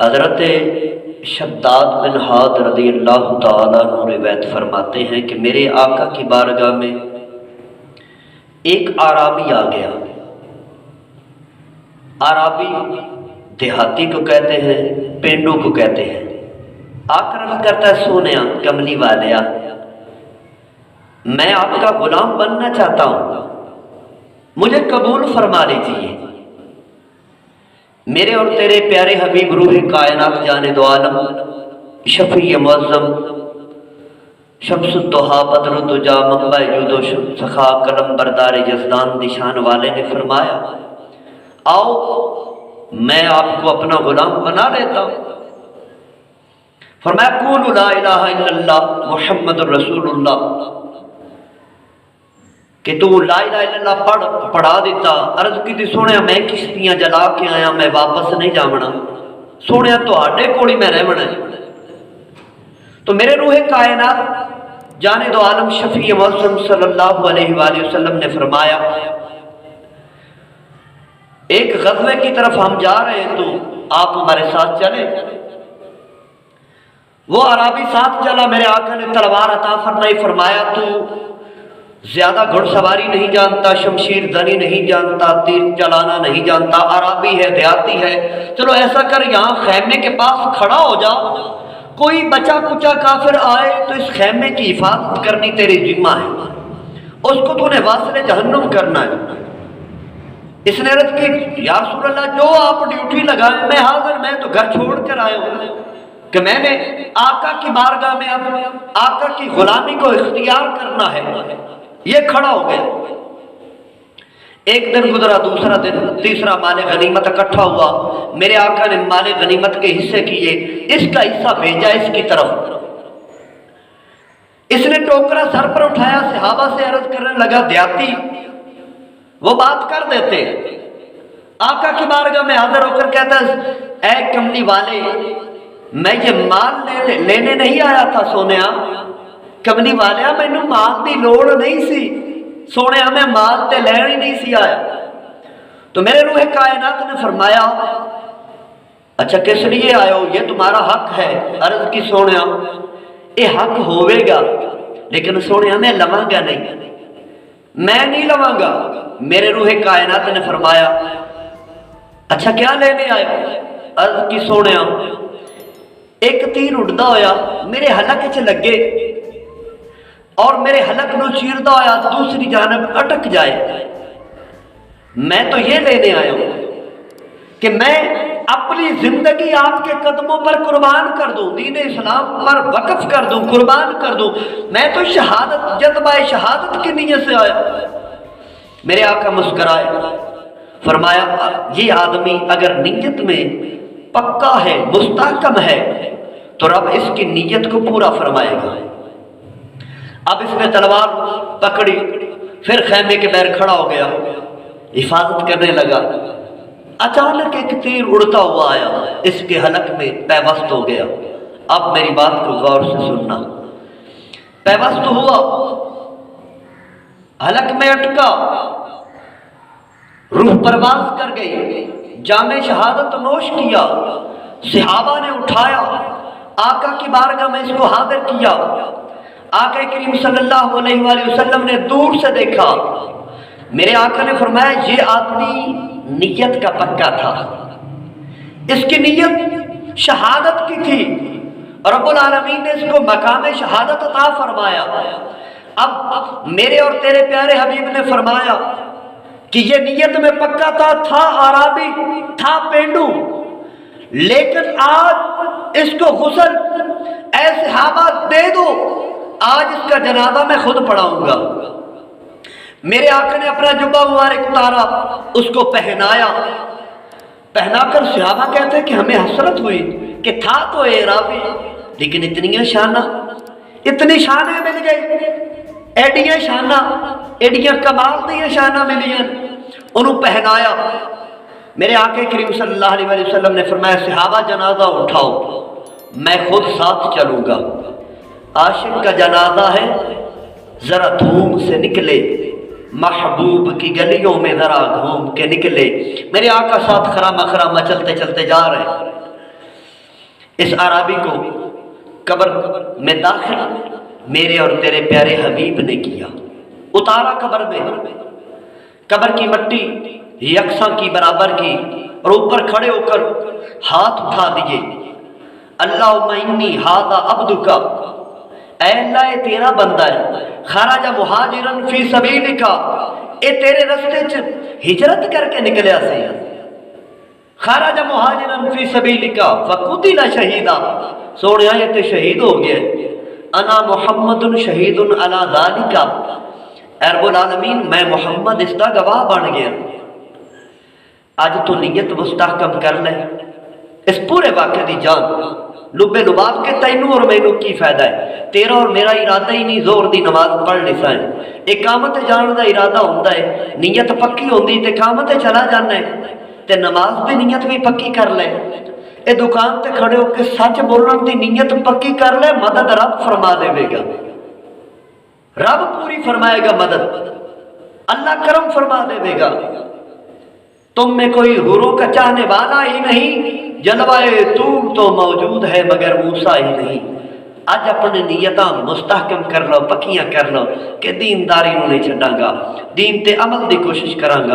حضرت شداد بن ہاد رضی اللہ تعالیٰ عنہ روایت فرماتے ہیں کہ میرے آقا کی بارگاہ میں ایک اعرابی آ گیا۔ اعرابی دیہاتی کو کہتے ہیں، پینڈو کو کہتے ہیں۔ آ کر عرض کرتا ہے، سونیا کملی والیا، میں آپ کا غلام بننا چاہتا ہوں، مجھے قبول فرما لیجیے۔ میرے اور تیرے پیارے حبیب روح کائنات جان دو عالم شفیع معظم شمس الضحیٰ بدر الدجا منبع جود و سخا قلم بردار جزدان نشان والے نے فرمایا، آؤ میں آپ کو اپنا غلام بنا لیتا ہوں۔ فرمایا قولوا لا الہ الا اللہ محمد الرسول اللہ، کہ تو لا الہ الا اللہ پڑھا دیتا۔ عرض کی تھی، سونے میں کشتیاں جلا کے آیا، میں واپس نہیں جاونا، سونے تو آڈے کوڑی میں رہنا ہے۔ تو میرے روح کائنات جانے دو عالم شفیع معظم صلی اللہ علیہ وآلہ وسلم نے فرمایا، ایک غزوے کی طرف ہم جا رہے ہیں، تو آپ ہمارے ساتھ چلیں۔ وہ عربی ساتھ چلا، میرے آقا نے تلوار عطا فرمائی، فرمایا تو زیادہ گھڑ سواری نہیں جانتا، شمشیر زنی نہیں جانتا، تیر چلانا نہیں جانتا، عربی ہے، دیہاتی ہے، چلو ایسا کر یہاں خیمے کے پاس کھڑا ہو جا، کوئی بچا کچا کافر آئے تو اس خیمے کی حفاظت کرنی تیری ذمہ ہے، اس کو تو نے واصل جہنم کرنا ہے۔ اس نے عرض کی، یا رسول اللہ جو آپ ڈیوٹی لگائیں میں حاضر، میں تو گھر چھوڑ کر آیا ہوں کہ میں نے آقا کی بارگاہ میں اب آقا کی غلامی کو اختیار کرنا ہے۔ یہ کھڑا ہو گیا۔ ایک دن گزرا، دوسرا دن، تیسرا، مال غنیمت اکٹھا ہوا، میرے آقا نے مال غنیمت کے حصے کیے، اس کا حصہ بھیجا اس کی طرف۔ اس نے ٹوکرا سر پر اٹھایا، صحابہ سے عرض کرنے لگا، دیاتی وہ بات کر دیتے۔ آقا کی بارگاہ میں حاضر ہو کر کہتا ہے، اے کملی والے، میں یہ مال لینے نہیں آیا تھا سونیا، کملی والیا مینوں مال دی لوڑ نہیں سی، سونیا میں مال تے لین ہی نہیں سی آیا۔ تو میرے روح کائنات نے فرمایا، اچھا کس لیے آئے ہو؟ یہ تمہارا حق ہے۔ عرض کی، سونیا یہ حق ہوئے گا، لیکن سونیا میں لواں گا نہیں، میں نہیں لواں گا۔ میرے روح کائنات نے فرمایا، اچھا کیا لینے آئے ہو؟ عرض کی، سونیا ایک تیر اڑدا ہویا میرے حلق چ لگے اور میرے حلق نو چیردا ہویا دوسری جانب اٹک جائے، میں تو یہ لینے آیا ہوں کہ میں اپنی زندگی آپ کے قدموں پر قربان کر دوں، دین اسلام پر وقف کر دوں، قربان کر دوں، میں تو شہادت، جذبہ شہادت کی نیت سے آیا۔ میرے آقا مسکرائے، فرمایا یہ آدمی اگر نیت میں پکا ہے، مستحکم ہے، تو رب اس کی نیت کو پورا فرمائے گا۔ اب اس نے تلوار پکڑی، پھر خیمے کے باہر کھڑا ہو گیا، حفاظت کرنے لگا۔ اچانک ایک تیر اڑتا ہوا آیا، اس کے حلق میں پیوست ہو گیا۔ اب میری بات کو غور سے سننا، پیوست ہوا، حلق میں اٹکا، روح پرواز کر گئی، جام شہادت نوش کیا، صحابہ نے اٹھایا، آقا کی بارگاہ میں اس کو حاضر کیا۔ آقا کریم صلی اللہ علیہ وآلہ وسلم نے دور سے دیکھا، میرے آقا نے فرمایا یہ آدمی نیت کا پکا تھا، اس کی نیت شہادت کی تھی، رب العالمین نے اس کو مقام شہادت عطا فرمایا۔ اب میرے اور تیرے پیارے حبیب نے فرمایا کہ یہ نیت میں پکا تھا عربی، تھا پینڈو، لیکن آج اس کو غسل اے صحابہ دے دو، آج اس کا جنازہ میں خود پڑھاؤں گا۔ میرے آقا نے اپنا جبہ مبارک اتارا، اس کو پہنایا، پہنا کر صحابہ کہتے ہیں کہ ہمیں حسرت ہوئی کہ تھا تو عربی، لیکن اتنی شانہ، اتنی شانیں مل گئی، ایڈیاں شانہ، ایڈیاں کمال دیا شانہ ملیاں، انہوں پہنایا۔ میرے آقا کریم صلی اللہ علیہ وسلم نے فرمایا، صحابہ جنازہ اٹھاؤ، میں خود ساتھ چلوں گا۔ عاشق کا جنازہ ہے، ذرا دھوم سے نکلے، محبوب کی گلیوں میں ذرا گھوم کے نکلے۔ میرے آقا ساتھ خرامہ خرامہ چلتے چلتے جا رہے ہیں۔ اس عرابی کو قبر میں داخل میرے اور تیرے پیارے حبیب نے کیا، اتارا قبر میں، قبر کی مٹی یکساں کی برابر کی اور اوپر کھڑے ہو کر ہاتھ اٹھا دیے، اللہم انی ھذا عبدک، اے اللہ یہ تیرا بندہ ہے، خرج مہاجرا فی سبیلک، اے تیرے رستے چ ہجرت کر کے نکلیا سی، خرج مہاجرا فی سبیلک فقتل شہیدا، سونیا یہ تے شہید ہو گیا، انا محمد شہید علی ذالک، اے رب العالمین میں محمد اس کا گواہ بن گیا۔ آج تو نیت مستحکم کر لے، اس پورے واقعے دی جان لبے لباب کے تینوں اور مینوں کی فائدہ ہے، تیرا اور میرا ارادہ ہی نہیں زور دی نماز پڑھ لیسا ہے، اقامت جان دا ارادہ ہوندہ ہے، نیت پکی ہوندی تے اقامت چلا جانا ہے، تے نماز دی نیت بھی پکی کر لے، اے دکان تے کھڑے ہو کے سچ بولن دی نیت پکی کر لے، مدد رب فرما دے گا، رب پوری فرمائے گا مدد، اللہ کرم فرما دے گا۔ تم میں کوئی حوروں کا چاہنے والا ہی نہیں، جلوائے تو موجود ہے مگر موسیٰ ہی نہیں۔ آج اپنے نیتاں مستحکم کر لو، پکیاں کر لو کہ دینداری نو نہیں چھڈاں گا، دین تے عمل دی کوشش کراں گا۔